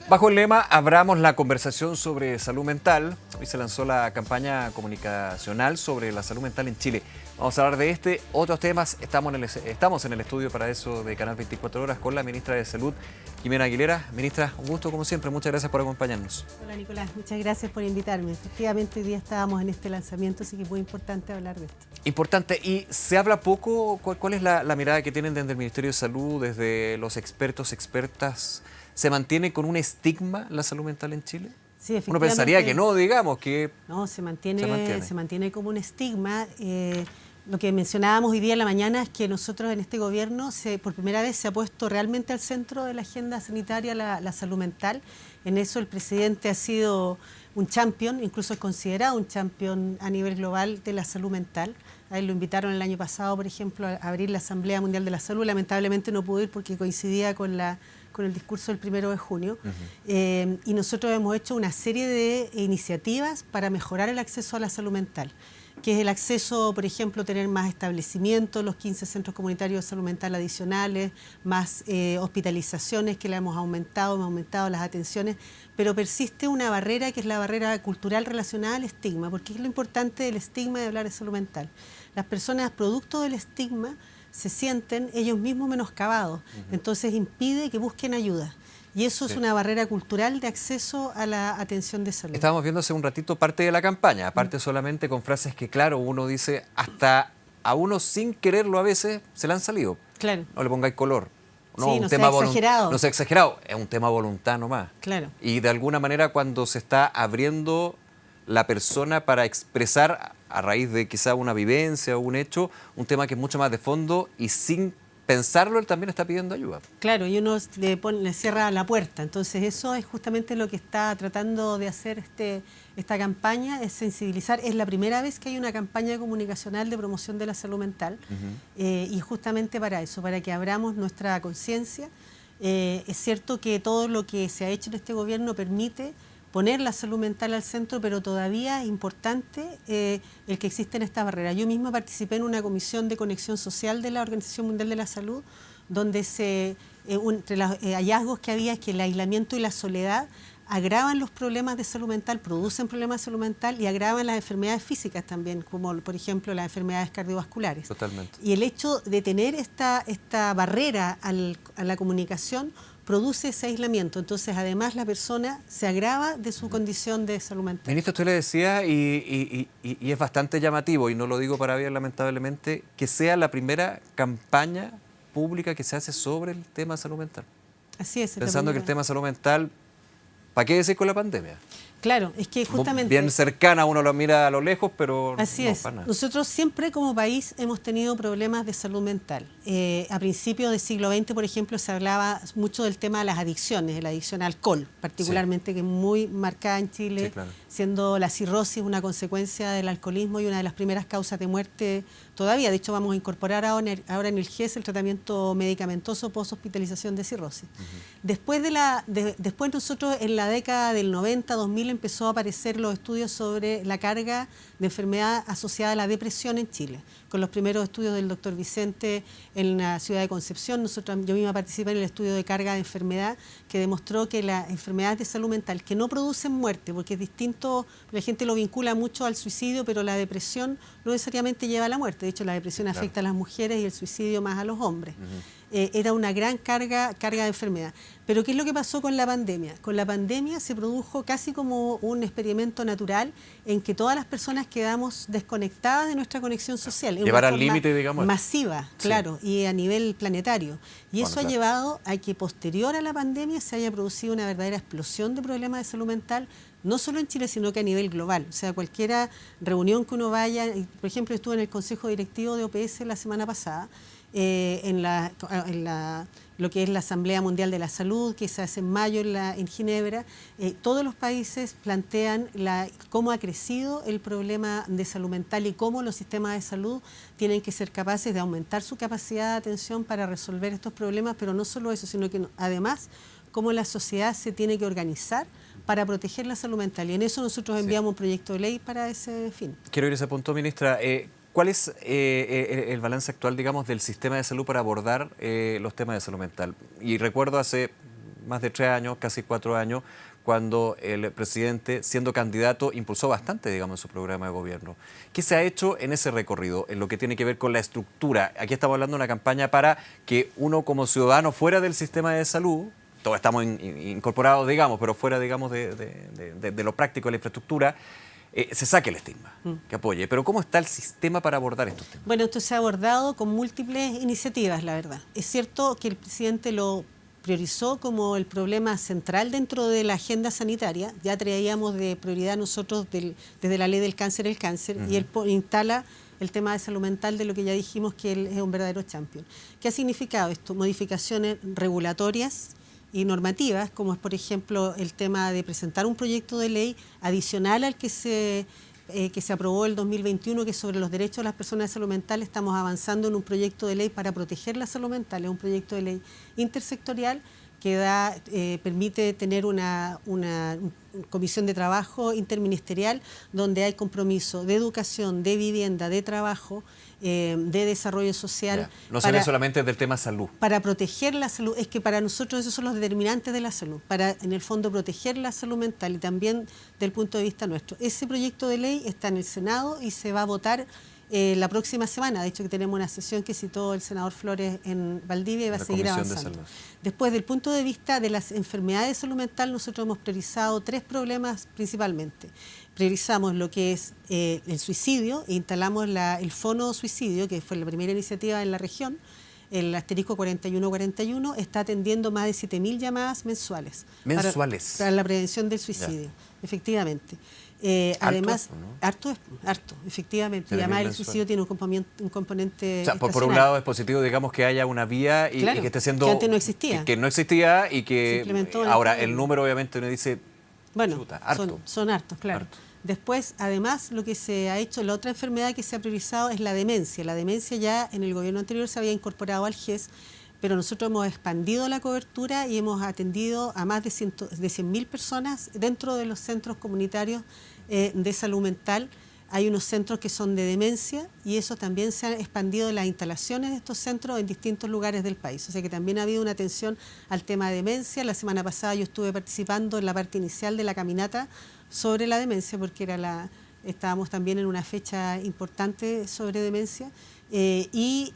Bajo el lema Abramos la conversación sobre salud mental, hoy se lanzó la campaña comunicacional sobre la salud mental en Chile. Vamos a hablar de otros temas. Estamos en el estudio para eso de Canal 24 Horas con la ministra de Salud, Jimena Aguilera. Ministra, un gusto como siempre. Muchas gracias por acompañarnos. Hola Nicolás, muchas gracias por invitarme. Efectivamente hoy día estábamos en este lanzamiento, así que es muy importante hablar de esto. Importante, y se habla poco. ¿Cuál es la mirada que tienen desde el Ministerio de Salud, desde los expertos, expertas? ¿Se mantiene con un estigma la salud mental en Chile? Sí, efectivamente. Uno pensaría que no, digamos, que... No, se mantiene como un estigma. Lo que mencionábamos hoy día en la mañana es que nosotros en este gobierno por primera vez se ha puesto realmente al centro de la agenda sanitaria la salud mental. En eso el presidente ha sido un champion, incluso es considerado un champion a nivel global de la salud mental. A él lo invitaron el año pasado, por ejemplo, a abrir la Asamblea Mundial de la Salud. Lamentablemente no pudo ir porque coincidía con el discurso del 1 de junio. Y nosotros hemos hecho una serie de iniciativas para mejorar el acceso a la salud mental, que es el acceso, por ejemplo, tener más establecimientos, los 15 centros comunitarios de salud mental adicionales, más hospitalizaciones que le hemos aumentado las atenciones, pero persiste una barrera que es la barrera cultural relacionada al estigma, porque es lo importante del estigma de hablar de salud mental. Las personas producto del estigma se sienten ellos mismos menoscabados, entonces impide que busquen ayuda. Y eso es una barrera cultural de acceso a la atención de salud. Estábamos viendo hace un ratito parte de la campaña, aparte solamente con frases que, claro, uno dice, hasta a uno sin quererlo a veces se le han salido. Claro. No le pongáis color. No, sí, un no tema sea exagerado. No sea exagerado, es un tema voluntad nomás. Claro. Y de alguna manera cuando se está abriendo la persona para expresar a raíz de quizá una vivencia o un hecho, un tema que es mucho más de fondo y sin pensarlo, él también está pidiendo ayuda. Claro, y uno le cierra la puerta. Entonces eso es justamente lo que está tratando de hacer esta campaña, es sensibilizar. Es la primera vez que hay una campaña comunicacional de promoción de la salud mental y justamente para eso, para que abramos nuestra conciencia. Es cierto que todo lo que se ha hecho en este gobierno permite poner la salud mental al centro, pero todavía es importante el que existen estas barreras. Yo misma participé en una comisión de conexión social de la Organización Mundial de la Salud, donde entre los hallazgos que había es que el aislamiento y la soledad agravan los problemas de salud mental, producen problemas de salud mental y agravan las enfermedades físicas también, como por ejemplo las enfermedades cardiovasculares. Totalmente. Y el hecho de tener esta barrera a la comunicación produce ese aislamiento. Entonces, además, la persona se agrava de su condición de salud mental. Ministro, usted le decía, y es bastante llamativo, y no lo digo para bien, lamentablemente, que sea la primera campaña pública que se hace sobre el tema de salud mental. Así es. Pensando que el tema de salud mental, ¿para qué decir con la pandemia? Claro, es que justamente... Bien cercana, uno lo mira a lo lejos, pero así no es. para nada. Nosotros siempre como país hemos tenido problemas de salud mental. A principios del siglo XX, por ejemplo, se hablaba mucho del tema de las adicciones, de la adicción al alcohol, particularmente, que es muy marcada en Chile, claro, siendo la cirrosis una consecuencia del alcoholismo y una de las primeras causas de muerte todavía. De hecho, vamos a incorporar ahora en el GES el tratamiento medicamentoso post-hospitalización de cirrosis. Después nosotros en la década del 90-2000 empezó a aparecer los estudios sobre la carga de enfermedad asociada a la depresión en Chile. Con los primeros estudios del doctor Vicente en la ciudad de Concepción, yo misma participé en el estudio de carga de enfermedad que demostró que las enfermedades de salud mental que no producen muerte, porque es distinto, la gente lo vincula mucho al suicidio, pero la depresión no necesariamente lleva a la muerte. De hecho, la depresión afecta a las mujeres y el suicidio más a los hombres. Era una gran carga de enfermedad. Pero ¿qué es lo que pasó con la pandemia? Con la pandemia se produjo casi como un experimento natural en que todas las personas quedamos desconectadas de nuestra conexión social. Llevar al límite, digamos. Masiva, claro, y a nivel planetario. Y eso ha llevado a que posterior a la pandemia se haya producido una verdadera explosión de problemas de salud mental, no solo en Chile, sino que a nivel global. O sea, cualquier reunión que uno vaya, por ejemplo, estuve en el Consejo Directivo de OPS la semana pasada, lo que es la Asamblea Mundial de la Salud, que se hace en mayo en Ginebra. Todos los países plantean cómo ha crecido el problema de salud mental y cómo los sistemas de salud tienen que ser capaces de aumentar su capacidad de atención para resolver estos problemas, pero no solo eso, sino que además cómo la sociedad se tiene que organizar para proteger la salud mental. Y en eso nosotros enviamos un proyecto de ley para ese fin. Quiero ir a ese punto, ministra. ¿Cuál es el balance actual, digamos, del sistema de salud para abordar los temas de salud mental? Y recuerdo hace más de 3 años, casi 4 años, cuando el presidente, siendo candidato, impulsó bastante, digamos, su programa de gobierno. ¿Qué se ha hecho en ese recorrido, en lo que tiene que ver con la estructura? Aquí estamos hablando de una campaña para que uno como ciudadano fuera del sistema de salud, todos estamos incorporados, digamos, pero fuera, digamos, de lo práctico, de la infraestructura, se saque el estigma, que apoye. Pero ¿cómo está el sistema para abordar estos temas? Bueno, esto se ha abordado con múltiples iniciativas, la verdad. Es cierto que el presidente lo priorizó como el problema central dentro de la agenda sanitaria. Ya traíamos de prioridad nosotros desde la ley del cáncer el cáncer, y él instala el tema de salud mental, de lo que ya dijimos que él es un verdadero champion. ¿Qué ha significado esto? Modificaciones regulatorias y normativas, como es, por ejemplo, el tema de presentar un proyecto de ley adicional al que se aprobó el 2021, que es sobre los derechos de las personas de salud mental. Estamos avanzando en un proyecto de ley para proteger la salud mental. Es un proyecto de ley intersectorial que permite tener una comisión de trabajo interministerial donde hay compromiso de educación, de vivienda, de trabajo, de desarrollo social. No se ve solamente del tema salud. Para proteger la salud, es que para nosotros esos son los determinantes de la salud, para en el fondo proteger la salud mental y también del punto de vista nuestro. Ese proyecto de ley está en el Senado y se va a votar la próxima semana. De hecho, que tenemos una sesión que citó el senador Flores en Valdivia y va a seguir avanzando. Después, del punto de vista de las enfermedades de salud mental, nosotros hemos priorizado 3 problemas principalmente. Priorizamos lo que es el suicidio e instalamos el fono suicidio, que fue la primera iniciativa en la región. El asterisco 4141 está atendiendo más de 7.000 llamadas mensuales. ¿Mensuales? Para la prevención del suicidio, efectivamente. Además, harto, efectivamente. Y además el suicidio tiene un componente o sea, por un lado es positivo, digamos, que haya una vía y que esté siendo... que antes no existía. Que no existía y que ahora el número obviamente uno dice... Bueno, chuta, harto. Son hartos, claro. Harto. Después, además, lo que se ha hecho, la otra enfermedad que se ha priorizado es la demencia. La demencia ya en el gobierno anterior se había incorporado al GES, pero nosotros hemos expandido la cobertura y hemos atendido a más de 100.000 personas dentro de los centros comunitarios de salud mental. Hay unos centros que son de demencia y eso también se han expandido las instalaciones de estos centros en distintos lugares del país. O sea que también ha habido una atención al tema de demencia. La semana pasada yo estuve participando en la parte inicial de la caminata sobre la demencia, porque estábamos también en una fecha importante sobre demencia. Y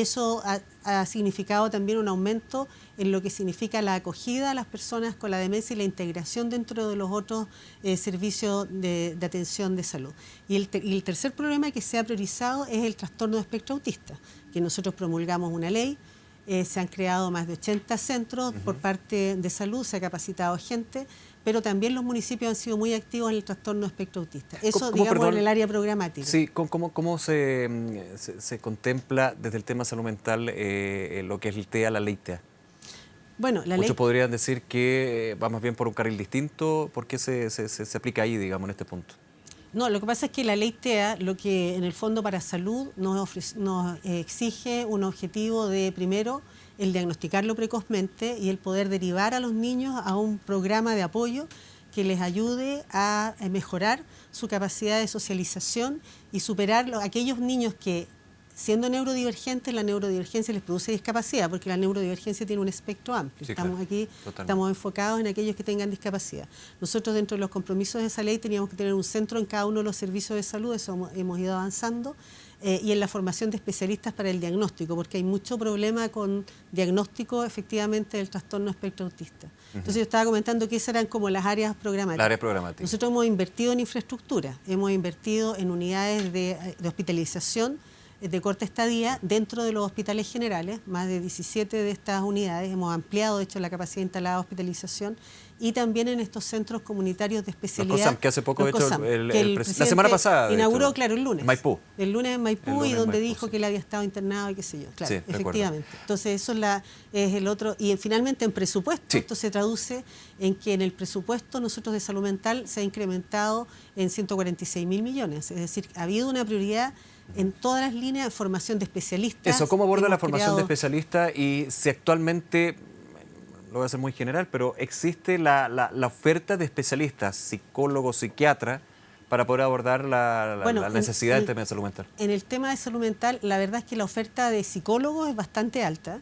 eso ha significado también un aumento en lo que significa la acogida a las personas con la demencia y la integración dentro de los otros servicios de atención de salud. Y el tercer problema que se ha priorizado es el trastorno de espectro autista, que nosotros promulgamos una ley. Se han creado más de 80 centros por parte de salud, se ha capacitado gente, pero también los municipios han sido muy activos en el trastorno de espectro autista. Eso, digamos, en el área programática. Sí, ¿cómo se contempla desde el tema salud mental lo que es el TEA, la ley TEA? Bueno, Muchos podrían decir que va más bien por un carril distinto. ¿Por qué se aplica ahí, digamos, en este punto? No, lo que pasa es que la ley TEA, lo que en el Fondo para Salud nos exige un objetivo de, primero, el diagnosticarlo precozmente y el poder derivar a los niños a un programa de apoyo que les ayude a mejorar su capacidad de socialización y superar aquellos niños que, siendo neurodivergentes, la neurodivergencia les produce discapacidad, porque la neurodivergencia tiene un espectro amplio. Sí, estamos claro, aquí, totalmente. Estamos enfocados en aquellos que tengan discapacidad. Nosotros, dentro de los compromisos de esa ley, teníamos que tener un centro en cada uno de los servicios de salud, eso hemos ido avanzando, y en la formación de especialistas para el diagnóstico, porque hay mucho problema con diagnóstico, efectivamente, del trastorno espectro autista. Entonces yo estaba comentando que esas eran como las áreas programáticas. Las áreas programáticas. Nosotros hemos invertido en infraestructura, hemos invertido en unidades de hospitalización de corta estadía dentro de los hospitales generales, más de 17 de estas unidades. Hemos ampliado, de hecho, la capacidad instalada de hospitalización y también en estos centros comunitarios de especialidad. Los COSAM, que hace poco, de hecho, la semana pasada inauguró, claro, el lunes. Maipú. El lunes en Maipú, y donde dijo que él había estado internado y qué sé yo. Claro, sí, efectivamente. Entonces, eso es el otro. Y finalmente, en presupuesto, sí. Esto se traduce en que en el presupuesto nosotros de salud mental se ha incrementado en 146.000 millones. Es decir, ha habido una prioridad en todas las líneas de formación de especialistas. Eso, ¿cómo aborda la formación de especialistas? Y si actualmente, lo voy a hacer muy general, pero existe la oferta de especialistas, psicólogos, psiquiatras, para poder abordar la necesidad del tema de salud mental. En el tema de salud mental, la verdad es que la oferta de psicólogos es bastante alta.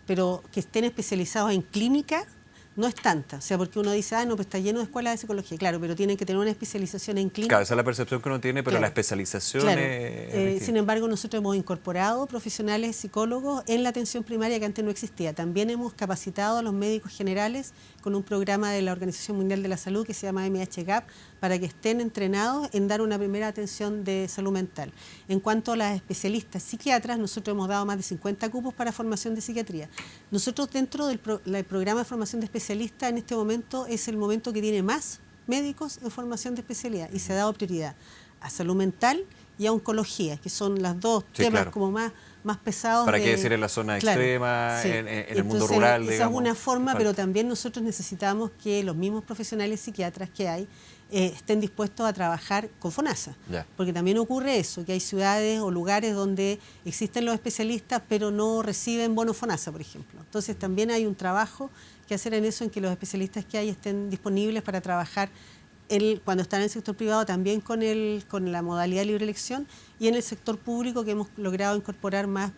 pero que estén especializados en clínica no es tanta. O sea, porque uno dice, no, pues está lleno de escuelas de psicología. Claro, pero tienen que tener una especialización en clínica. Claro, esa es la percepción que uno tiene, pero claro, la especialización claro. es Sin embargo, nosotros hemos incorporado profesionales psicólogos en la atención primaria que antes no existía. También hemos capacitado a los médicos generales con un programa de la Organización Mundial de la Salud que se llama MHGAP para que estén entrenados en dar una primera atención de salud mental. En cuanto a las especialistas psiquiatras, nosotros hemos dado más de 50 cupos para formación de psiquiatría. Nosotros dentro del programa de formación de especialistas en este momento es el momento que tiene más médicos en formación de especialidad y se ha dado prioridad a salud mental y a oncología, que son las dos temas claro, como más pesados. ¿Para qué decir en la zona extrema, sí, en el mundo rural? Esa digamos, es una forma, pero también nosotros necesitamos que los mismos profesionales psiquiatras que hay estén dispuestos a trabajar con FONASA. Ya. Porque también ocurre eso, que hay ciudades o lugares donde existen los especialistas, pero no reciben bono FONASA, por ejemplo. Entonces también hay un trabajo que hacer en eso, en que los especialistas que hay estén disponibles para trabajar cuando están en el sector privado también con la modalidad de libre elección, y en el sector público que hemos logrado incorporar más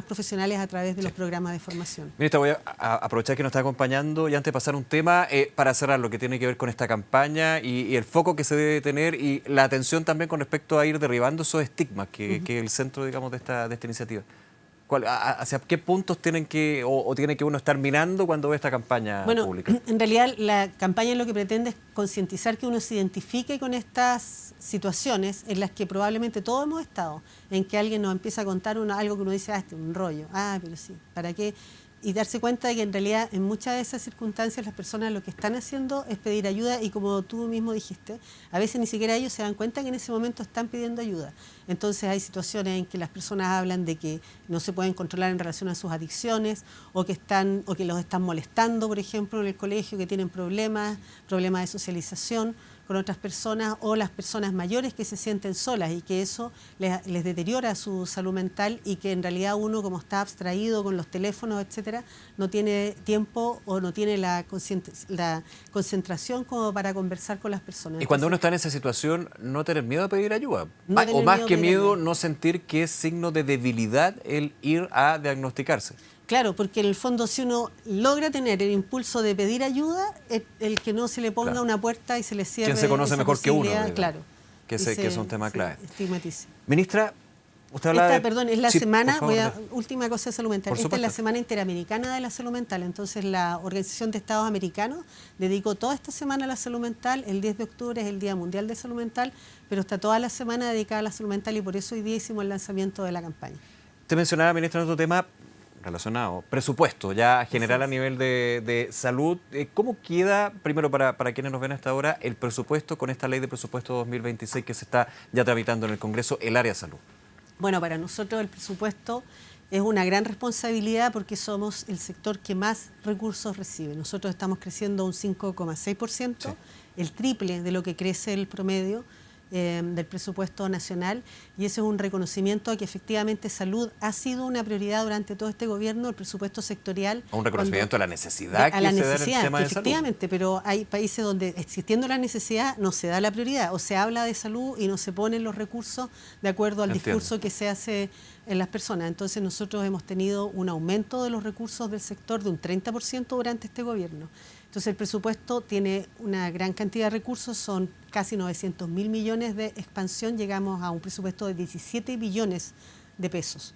profesionales a través de los programas de formación. Ministra, voy a aprovechar que nos está acompañando y antes de pasar un tema para cerrar lo que tiene que ver con esta campaña y el foco que se debe tener y la atención también con respecto a ir derribando esos estigmas que es el centro, digamos, de esta iniciativa. ¿Hacia qué puntos tienen que tiene que uno estar mirando cuando ve esta campaña pública? En realidad la campaña lo que pretende es concientizar que uno se identifique con estas situaciones en las que probablemente todos hemos estado, en que alguien nos empieza a contar algo que uno dice, este es un rollo, pero sí, ¿para qué? Y darse cuenta de que en realidad en muchas de esas circunstancias las personas lo que están haciendo es pedir ayuda y como tú mismo dijiste, a veces ni siquiera ellos se dan cuenta que en ese momento están pidiendo ayuda. Entonces hay situaciones en que las personas hablan de que no se pueden controlar en relación a sus adicciones o que los están molestando, por ejemplo, en el colegio, que tienen problemas de socialización con otras personas, o las personas mayores que se sienten solas y que eso les deteriora su salud mental y que en realidad uno, como está abstraído con los teléfonos, etcétera, no tiene tiempo o no tiene la concentración como para conversar con las personas. Y cuando uno está en esa situación, no tener miedo a pedir ayuda. O más que miedo, no sentir que es signo de debilidad el ir a diagnosticarse. Claro, porque en el fondo si uno logra tener el impulso de pedir ayuda, el que no se le ponga una puerta y se le cierre. ¿Quién se conoce mejor que uno? Claro. Que es un tema clave. Estigmatiza. Ministra, usted habla es la semana, última cosa de salud mental. Esta es la Semana Interamericana de la Salud Mental. Entonces la Organización de Estados Americanos dedicó toda esta semana a la salud mental. El 10 de octubre es el Día Mundial de Salud Mental, pero está toda la semana dedicada a la salud mental y por eso hoy día hicimos el lanzamiento de la campaña. Usted mencionaba, ministra, en otro tema relacionado, presupuesto ya general a nivel de salud. ¿Cómo queda, primero para quienes nos ven hasta ahora, el presupuesto con esta ley de presupuesto 2026 que se está ya tramitando en el Congreso, el área de salud? Bueno, para nosotros el presupuesto es una gran responsabilidad porque somos el sector que más recursos recibe. Nosotros estamos creciendo un 5,6%, sí, el triple de lo que crece el promedio del presupuesto nacional, y ese es un reconocimiento a que efectivamente salud ha sido una prioridad durante todo este gobierno, el presupuesto sectorial. Un reconocimiento a la necesidad que se da en el tema de salud. Efectivamente, pero hay países donde existiendo la necesidad no se da la prioridad, o se habla de salud y no se ponen los recursos de acuerdo al discurso que se hace en las personas. Entonces nosotros hemos tenido un aumento de los recursos del sector de un 30% durante este gobierno. Entonces el presupuesto tiene una gran cantidad de recursos, son casi 900.000 millones de expansión, llegamos a un presupuesto de 17 billones de pesos.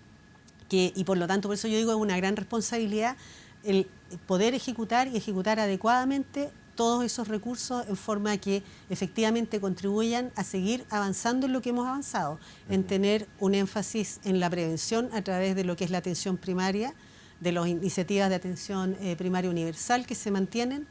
Y por lo tanto, por eso yo digo, es una gran responsabilidad el poder ejecutar y ejecutar adecuadamente todos esos recursos en forma que efectivamente contribuyan a seguir avanzando en lo que hemos avanzado, en tener un énfasis en la prevención a través de lo que es la atención primaria, de las iniciativas de atención primaria universal que se mantienen,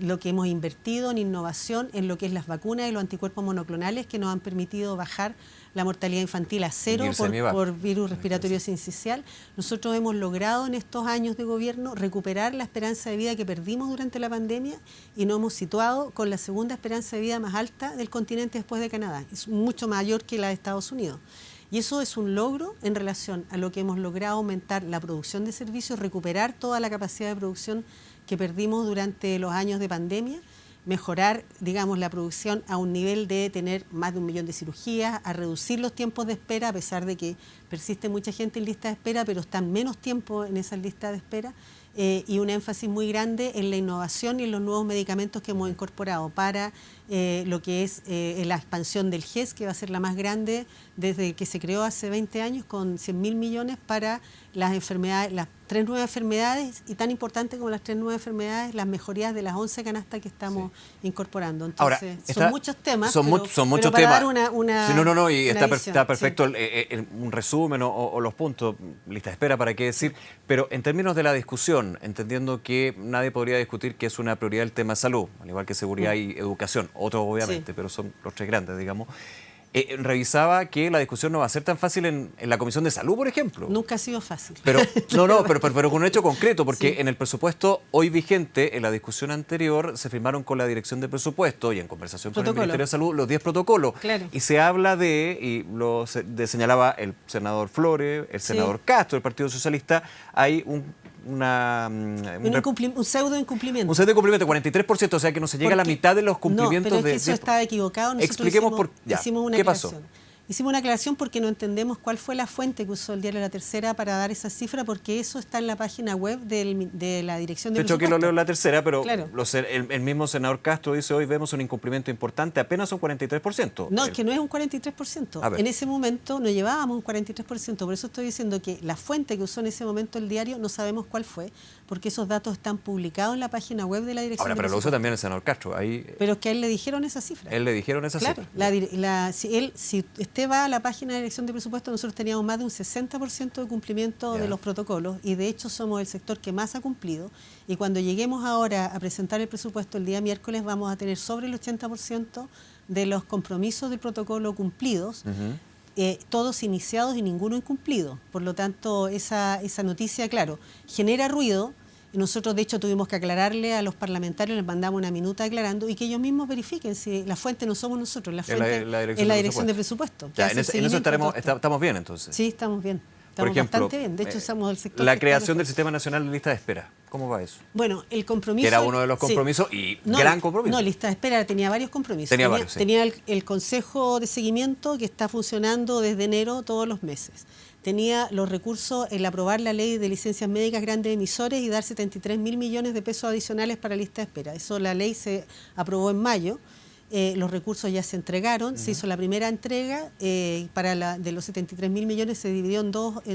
lo que hemos invertido en innovación, en lo que es las vacunas y los anticuerpos monoclonales que nos han permitido bajar la mortalidad infantil a 0 por virus respiratorio sincicial. Nosotros hemos logrado en estos años de gobierno recuperar la esperanza de vida que perdimos durante la pandemia y nos hemos situado con la segunda esperanza de vida más alta del continente después de Canadá. Es mucho mayor que la de Estados Unidos. Y eso es un logro en relación a lo que hemos logrado aumentar la producción de servicios, recuperar toda la capacidad de producción que perdimos durante los años de pandemia mejorar, digamos, la producción a un nivel de tener más de 1 millón de cirugías, a reducir los tiempos de espera, a pesar de que persiste mucha gente en lista de espera, pero están menos tiempo en esas listas de espera, y un énfasis muy grande en la innovación y en los nuevos medicamentos que hemos incorporado para lo que es la expansión del GES, que va a ser la más grande desde que se creó hace 20 años, con 100.000 millones para las enfermedades, las 3 nuevas enfermedades, y tan importante como las 3 nuevas enfermedades, las mejorías de las 11 canastas que estamos incorporando. Entonces, ahora, son muchos temas, son muchos pero para temas. dar una sí, no, y está perfecto sí. un resumen o los puntos, lista de espera, para qué decir, pero en términos de la discusión, entendiendo que nadie podría discutir que es una prioridad el tema salud, al igual que seguridad y educación, otros obviamente, pero son los 3 grandes, digamos. Revisaba que la discusión no va a ser tan fácil en la Comisión de Salud, por ejemplo. Nunca ha sido fácil. Pero pero con un hecho concreto, porque en el presupuesto hoy vigente, en la discusión anterior, se firmaron con la Dirección de Presupuesto y en conversación con el Ministerio de Salud los 10 protocolos. Claro. Y se habla señalaba el senador Flores, el senador Castro, del Partido Socialista, hay un pseudo incumplimiento. Un pseudo incumplimiento, 43%, o sea que no se llega a la mitad de los cumplimientos. No, pero es que eso estaba equivocado. Nosotros expliquemos hicimos una ¿qué aclaración. pasó? Hicimos una aclaración porque no entendemos cuál fue la fuente que usó el diario La Tercera para dar esa cifra, porque eso está en la página web de la Dirección de Presupuesto. De hecho, aquí lo leo en La Tercera, pero claro. el mismo senador Castro dice: hoy vemos un incumplimiento importante, apenas un 43%. No, es que no es un 43%. En ese momento no llevábamos un 43%, por eso estoy diciendo que la fuente que usó en ese momento el diario no sabemos cuál fue, porque esos datos están publicados en la página web de la Dirección de Presupuesto. Pero lo usó también el senador Castro. Pero es que a él le dijeron esa cifra. Él le dijeron esa cifra. Claro, si usted va a la página de Dirección de Presupuesto, nosotros teníamos más de un 60% de cumplimiento de los protocolos, y de hecho somos el sector que más ha cumplido, y cuando lleguemos ahora a presentar el presupuesto el día miércoles vamos a tener sobre el 80% de los compromisos del protocolo cumplidos, todos iniciados y ninguno incumplido. Por lo tanto, esa noticia, claro, genera ruido. Nosotros, de hecho, tuvimos que aclararle a los parlamentarios, les mandamos una minuta aclarando, y que ellos mismos verifiquen si la fuente no somos nosotros, la fuente es la Dirección de Presupuesto. Ya, en eso estamos bien, entonces. Sí, estamos bien. Estamos bastante bien. De hecho, somos el sector. La creación del Sistema Nacional de Lista de Espera, ¿cómo va eso? Bueno, el compromiso... Que era uno de los compromisos gran compromiso. No, lista de espera tenía varios compromisos. Varios, tenía el Consejo de Seguimiento, que está funcionando desde enero todos los meses. Tenía los recursos, el aprobar la ley de licencias médicas grandes emisores y dar 73.000 millones de pesos adicionales para lista de espera. Eso, la ley se aprobó en mayo. Los recursos ya se entregaron, se hizo la primera entrega, de los 73.000 millones se dividió en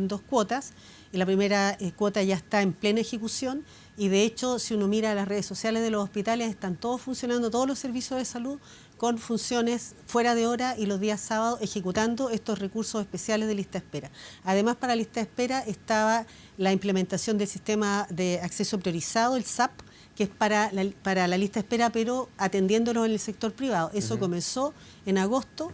dos cuotas, y la primera cuota ya está en plena ejecución, y de hecho, si uno mira las redes sociales de los hospitales, están todos funcionando, todos los servicios de salud, con funciones fuera de hora y los días sábados ejecutando estos recursos especiales de lista de espera. Además, para lista de espera estaba la implementación del sistema de acceso priorizado, el SAP, que es para la lista de espera, pero atendiéndonos en el sector privado. Eso comenzó en agosto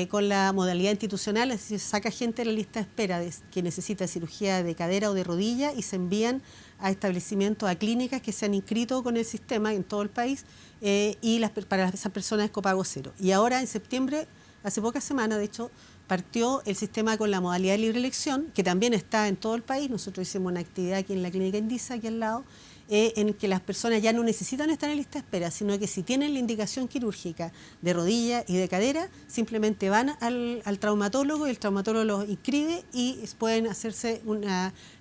con la modalidad institucional, es decir, saca gente de la lista de espera que necesita cirugía de cadera o de rodilla y se envían a establecimientos, a clínicas que se han inscrito con el sistema en todo el país, y para esas personas es copago cero. Y ahora en septiembre, hace pocas semanas de hecho, partió el sistema con la modalidad de libre elección, que también está en todo el país. Nosotros hicimos una actividad aquí en la clínica Indisa, aquí al lado, en que las personas ya no necesitan estar en lista de espera, sino que si tienen la indicación quirúrgica de rodilla y de cadera, simplemente van al traumatólogo, y el traumatólogo los inscribe y pueden hacerse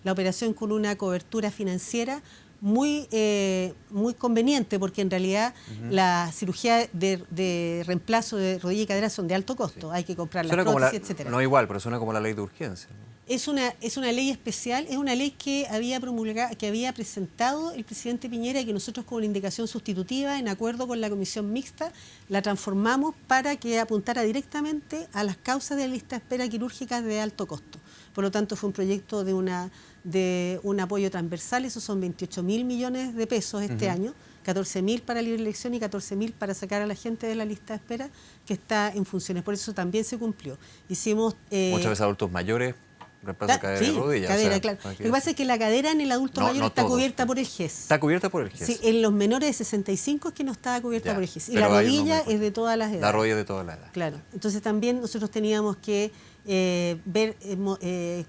la operación con una cobertura financiera muy conveniente, porque en realidad la cirugía de reemplazo de rodilla y cadera son de alto costo, hay que comprar las prótesis, etcétera. No igual, pero suena como la ley de urgencia, ¿no? Es una ley especial, es una ley que había presentado el presidente Piñera, y que nosotros, con una indicación sustitutiva, en acuerdo con la comisión mixta, la transformamos para que apuntara directamente a las causas de lista de espera quirúrgicas de alto costo. Por lo tanto, fue un proyecto de un apoyo transversal. Esos son 28.000 millones de pesos este año, 14.000 para libre elección y 14.000 para sacar a la gente de la lista de espera que está en funciones. Por eso también se cumplió. Hicimos muchas veces adultos mayores. Reemplazo cadera y rodilla. Cadera, claro. Lo que pasa es que la cadera en el adulto mayor está cubierta por el GES. ¿Está cubierta por el GES? Sí, en los menores de 65 es que no está cubierta por el GES. Y la rodilla es de todas las edades. La rodilla es de todas las edades. Claro. Entonces también nosotros teníamos que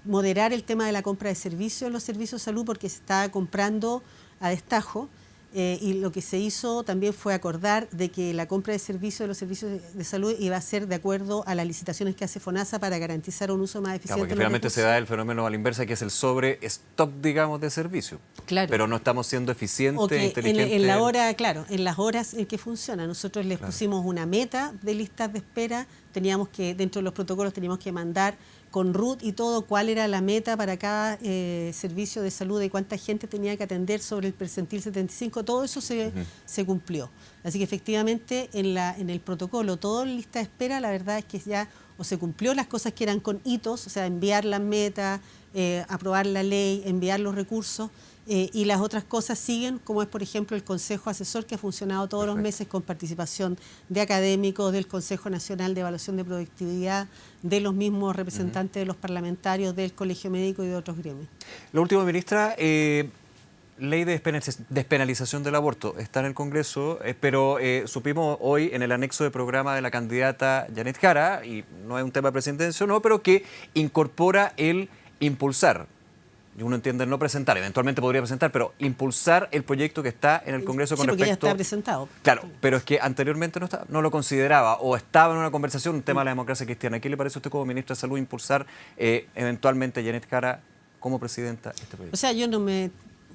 moderar el tema de la compra de servicios en los servicios de salud, porque se estaba comprando a destajo. Y lo que se hizo también fue acordar de que la compra de servicios de los servicios de salud iba a ser de acuerdo a las licitaciones que hace FONASA para garantizar un uso más eficiente. Claro, porque finalmente se da el fenómeno a la inversa, que es el sobre-stock, digamos, de servicio. Claro. Pero no estamos siendo eficientes, inteligentes. En la hora, claro, en las horas en que funciona. Nosotros les pusimos una meta de listas de espera, teníamos que, dentro de los protocolos teníamos que mandar con RUT y todo, cuál era la meta para cada servicio de salud, de cuánta gente tenía que atender sobre el percentil 75, todo eso se cumplió. Así que efectivamente en el protocolo, todo en lista de espera, la verdad es que ya o se cumplió las cosas que eran con hitos, o sea, enviar las metas, aprobar la ley, enviar los recursos, y las otras cosas siguen, como es por ejemplo el Consejo Asesor, que ha funcionado todos los meses con participación de académicos, del Consejo Nacional de Evaluación de Productividad, de los mismos representantes de los parlamentarios, del Colegio Médico y de otros gremios. Lo último, ministra, ley de despenalización del aborto está en el Congreso, pero supimos hoy en el anexo de programa de la candidata Janet Jara, y no es un tema de presidencia, no, pero que incorpora el impulsar. Uno entiende no presentar, eventualmente podría presentar, pero impulsar el proyecto que está en el Congreso con respecto... Sí, porque ya está presentado. Claro, pero es que anteriormente no lo consideraba o estaba en una conversación, un tema de la democracia cristiana. ¿Qué le parece a usted como ministra de Salud impulsar eventualmente a Janet Jara como presidenta este proyecto? O sea, yo no me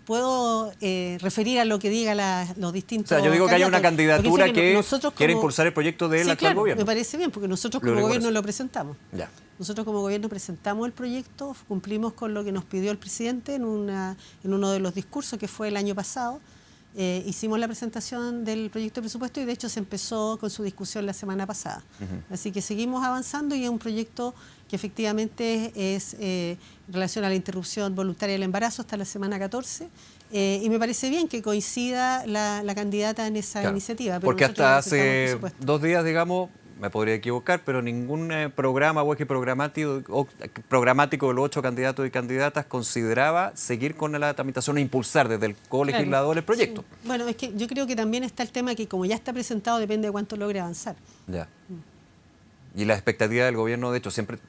puedo referir a lo que digan los distintos... O sea, yo digo que haya una candidatura que quiera como... impulsar el proyecto del actual gobierno. Me parece bien, porque nosotros como gobierno lo presentamos. Ya. Nosotros como gobierno presentamos el proyecto, cumplimos con lo que nos pidió el presidente en uno de los discursos que fue el año pasado. Hicimos la presentación del proyecto de presupuesto y de hecho se empezó con su discusión la semana pasada. Así que seguimos avanzando y es un proyecto que efectivamente es en relación a la interrupción voluntaria del embarazo hasta la semana 14. Y me parece bien que coincida la candidata en esa iniciativa. Pero porque hasta hace 2 días, digamos, me podría equivocar, pero ningún programa o eje programático de los 8 candidatos y candidatas consideraba seguir con la tramitación e impulsar desde el colegislador el proyecto. Sí. Bueno, es que yo creo que también está el tema que como ya está presentado depende de cuánto logre avanzar. Ya. Y la expectativa del gobierno, de hecho, siempre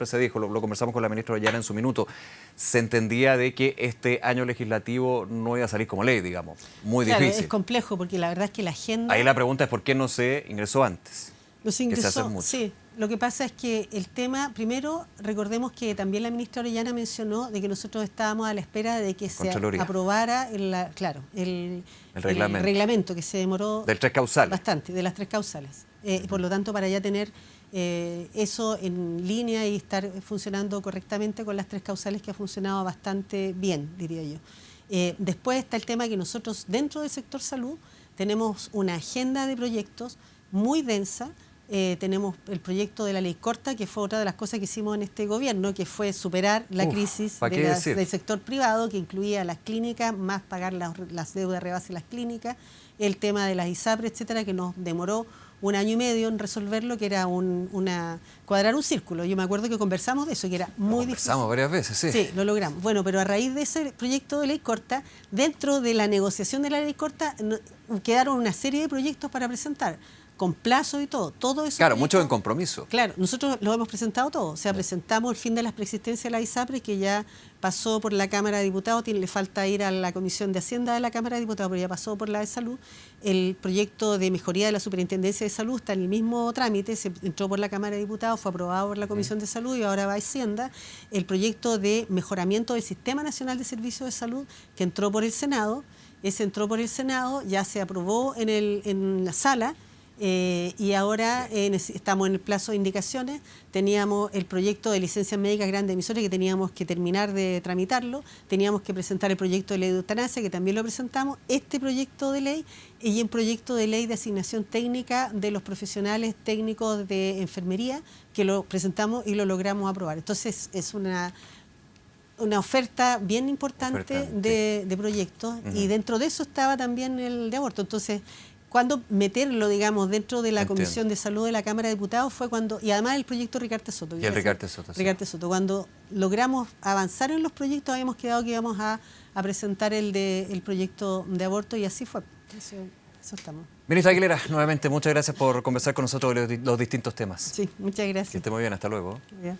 se dijo, lo conversamos con la ministra Orellana en su minuto, se entendía de que este año legislativo no iba a salir como ley, digamos. Muy difícil. Es complejo porque la verdad es que la agenda... Ahí la pregunta es por qué no se ingresó antes. Los ingresó, sí. Lo que pasa es que el tema, primero, recordemos que también la ministra Orellana mencionó de que nosotros estábamos a la espera de que se aprobara el reglamento que se demoró del 3 causales. Bastante, de las 3 causales. Por lo tanto, para ya tener eso en línea y estar funcionando correctamente con las 3 causales, que ha funcionado bastante bien, diría yo. Después está el tema que nosotros, dentro del sector salud, tenemos una agenda de proyectos muy densa. Tenemos el proyecto de la ley corta, que fue otra de las cosas que hicimos en este gobierno, que fue superar la crisis del sector privado, que incluía las clínicas, más pagar las deudas de rebase de las clínicas, el tema de las ISAPRE, etcétera, que nos demoró 1 año y medio en resolverlo, que era cuadrar un círculo. Yo me acuerdo que conversamos de eso, que era muy difícil. Conversamos varias veces, sí. Sí, lo logramos. Bueno, pero a raíz de ese proyecto de ley corta, dentro de la negociación de la ley corta, quedaron una serie de proyectos para presentar, con plazo y todo eso. Claro, mucho en compromiso. Claro, nosotros lo hemos presentado todo. O sea, presentamos el fin de las preexistencias de la ISAPRE, que ya pasó por la Cámara de Diputados, le falta ir a la Comisión de Hacienda de la Cámara de Diputados, pero ya pasó por la de Salud. El proyecto de mejoría de la Superintendencia de Salud está en el mismo trámite, se entró por la Cámara de Diputados, fue aprobado por la Comisión de Salud y ahora va a Hacienda. El proyecto de mejoramiento del Sistema Nacional de Servicios de Salud, que entró por el Senado, ya se aprobó en la sala. Y ahora estamos en el plazo de indicaciones. Teníamos el proyecto de licencias médicas grandes emisores que teníamos que terminar de tramitarlo, teníamos que presentar el proyecto de ley de eutanasia que también lo presentamos, este proyecto de ley y el proyecto de ley de asignación técnica de los profesionales técnicos de enfermería que lo presentamos y lo logramos aprobar. Entonces es una oferta bien importante de proyectos y dentro de eso estaba también el de aborto. Entonces, cuando meterlo, digamos, dentro de la Comisión de Salud de la Cámara de Diputados fue cuando, y además el proyecto Ricarte Soto. Y el Ricarte Soto. Ricarte Soto. Cuando logramos avanzar en los proyectos, habíamos quedado que íbamos a presentar el proyecto de aborto y así fue. Eso estamos. Ministra Aguilera, nuevamente muchas gracias por conversar con nosotros de los distintos temas. Sí, muchas gracias. Que esté muy bien, hasta luego. Ya.